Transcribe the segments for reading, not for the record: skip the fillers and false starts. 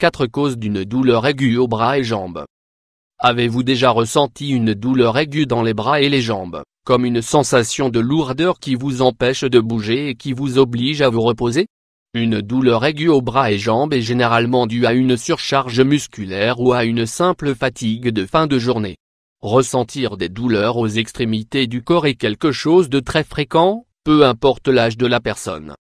4 causes d'une douleur aiguë aux bras et jambes. Avez-vous déjà ressenti une douleur aiguë dans les bras et les jambes, comme une sensation de lourdeur qui vous empêche de bouger et qui vous oblige à vous reposer? Une douleur aiguë aux bras et jambes est généralement due à une surcharge musculaire ou à une simple fatigue de fin de journée. Ressentir des douleurs aux extrémités du corps est quelque chose de très fréquent, peu importe l'âge de la personne.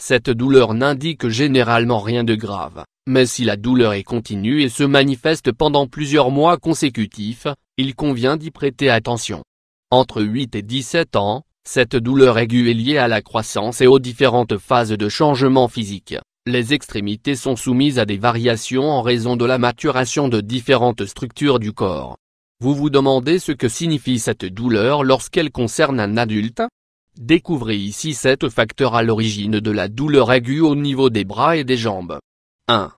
Cette douleur n'indique généralement rien de grave, mais si la douleur est continue et se manifeste pendant plusieurs mois consécutifs, il convient d'y prêter attention. Entre 8 et 17 ans, cette douleur aiguë est liée à la croissance et aux différentes phases de changement physique. Les extrémités sont soumises à des variations en raison de la maturation de différentes structures du corps. Vous vous demandez ce que signifie cette douleur lorsqu'elle concerne un adulte? Découvrez ici 7 facteurs à l'origine de la douleur aiguë au niveau des bras et des jambes. 1.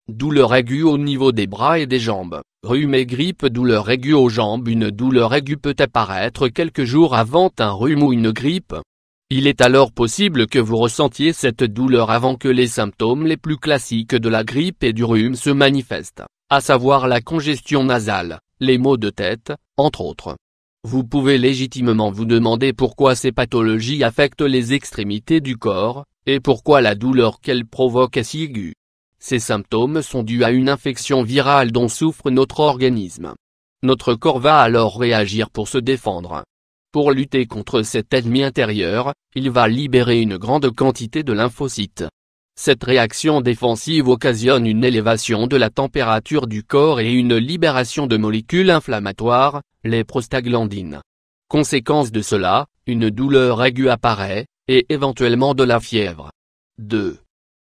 Douleur aiguë au niveau des bras et des jambes. Rhume et grippe. Douleur aiguë aux jambes. Une douleur aiguë peut apparaître quelques jours avant un rhume ou une grippe. Il est alors possible que vous ressentiez cette douleur avant que les symptômes les plus classiques de la grippe et du rhume se manifestent, à savoir la congestion nasale, les maux de tête, entre autres. Vous pouvez légitimement vous demander pourquoi ces pathologies affectent les extrémités du corps, et pourquoi la douleur qu'elles provoquent est si aiguë. Ces symptômes sont dus à une infection virale dont souffre notre organisme. Notre corps va alors réagir pour se défendre. Pour lutter contre cet ennemi intérieur, il va libérer une grande quantité de lymphocytes. Cette réaction défensive occasionne une élévation de la température du corps et une libération de molécules inflammatoires, les prostaglandines. Conséquence de cela, une douleur aiguë apparaît, et éventuellement de la fièvre. 2.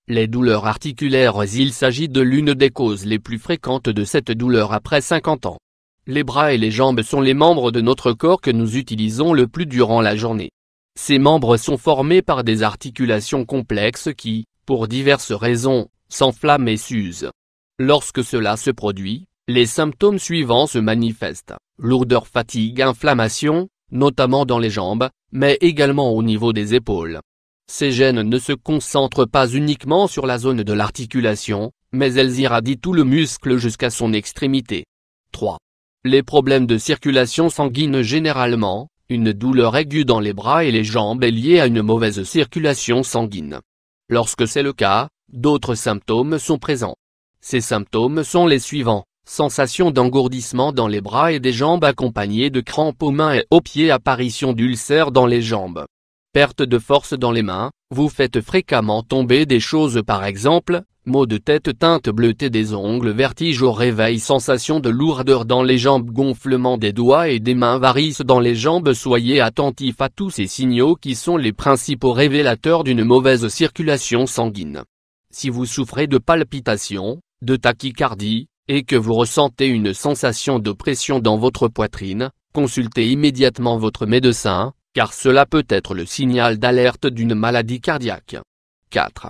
Les douleurs articulaires. Il s'agit de l'une des causes les plus fréquentes de cette douleur après 50 ans. Les bras et les jambes sont les membres de notre corps que nous utilisons le plus durant la journée. Ces membres sont formés par des articulations complexes qui, pour diverses raisons, s'enflamment et s'usent. Lorsque cela se produit, les symptômes suivants se manifestent: lourdeur, fatigue, inflammation, notamment dans les jambes, mais également au niveau des épaules. Ces gènes ne se concentrent pas uniquement sur la zone de l'articulation, mais elles irradient tout le muscle jusqu'à son extrémité. 3. Les problèmes de circulation sanguine. Généralement, une douleur aiguë dans les bras et les jambes est liée à une mauvaise circulation sanguine. Lorsque c'est le cas, d'autres symptômes sont présents. Ces symptômes sont les suivants: sensation d'engourdissement dans les bras et des jambes accompagnée de crampes aux mains et aux pieds, apparition d'ulcères dans les jambes, perte de force dans les mains, vous faites fréquemment tomber des choses par exemple, maux de tête, teinte bleutée des ongles, vertige au réveil, sensation de lourdeur dans les jambes, gonflement des doigts et des mains, varices dans les jambes. Soyez attentifs à tous ces signaux qui sont les principaux révélateurs d'une mauvaise circulation sanguine. Si vous souffrez de palpitations, de tachycardie, et que vous ressentez une sensation d'oppression dans votre poitrine, consultez immédiatement votre médecin, car cela peut être le signal d'alerte d'une maladie cardiaque. 4.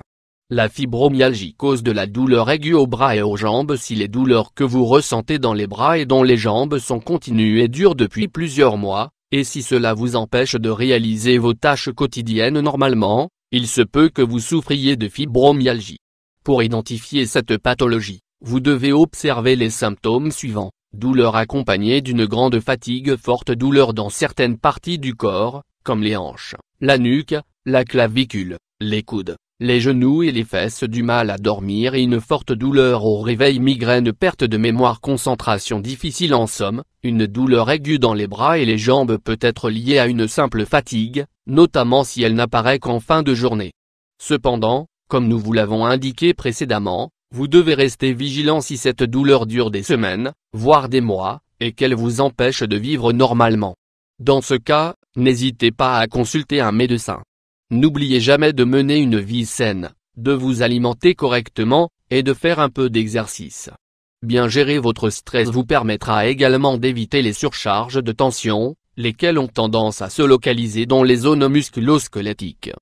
La fibromyalgie. Cause de la douleur aiguë aux bras et aux jambes. Si les douleurs que vous ressentez dans les bras et dans les jambes sont continues et durent depuis plusieurs mois, et si cela vous empêche de réaliser vos tâches quotidiennes normalement, il se peut que vous souffriez de fibromyalgie. Pour identifier cette pathologie, vous devez observer les symptômes suivants: douleur accompagnée d'une grande fatigue, forte douleur dans certaines parties du corps, comme les hanches, la nuque, la clavicule, les coudes, les genoux et les fesses, du mal à dormir et une forte douleur au réveil, migraine, perte de mémoire, concentration difficile. En somme, une douleur aiguë dans les bras et les jambes peut être liée à une simple fatigue, notamment si elle n'apparaît qu'en fin de journée. Cependant, comme nous vous l'avons indiqué précédemment, vous devez rester vigilant si cette douleur dure des semaines, voire des mois, et qu'elle vous empêche de vivre normalement. Dans ce cas, n'hésitez pas à consulter un médecin. N'oubliez jamais de mener une vie saine, de vous alimenter correctement, et de faire un peu d'exercice. Bien gérer votre stress vous permettra également d'éviter les surcharges de tension, lesquelles ont tendance à se localiser dans les zones musculo-squelettiques.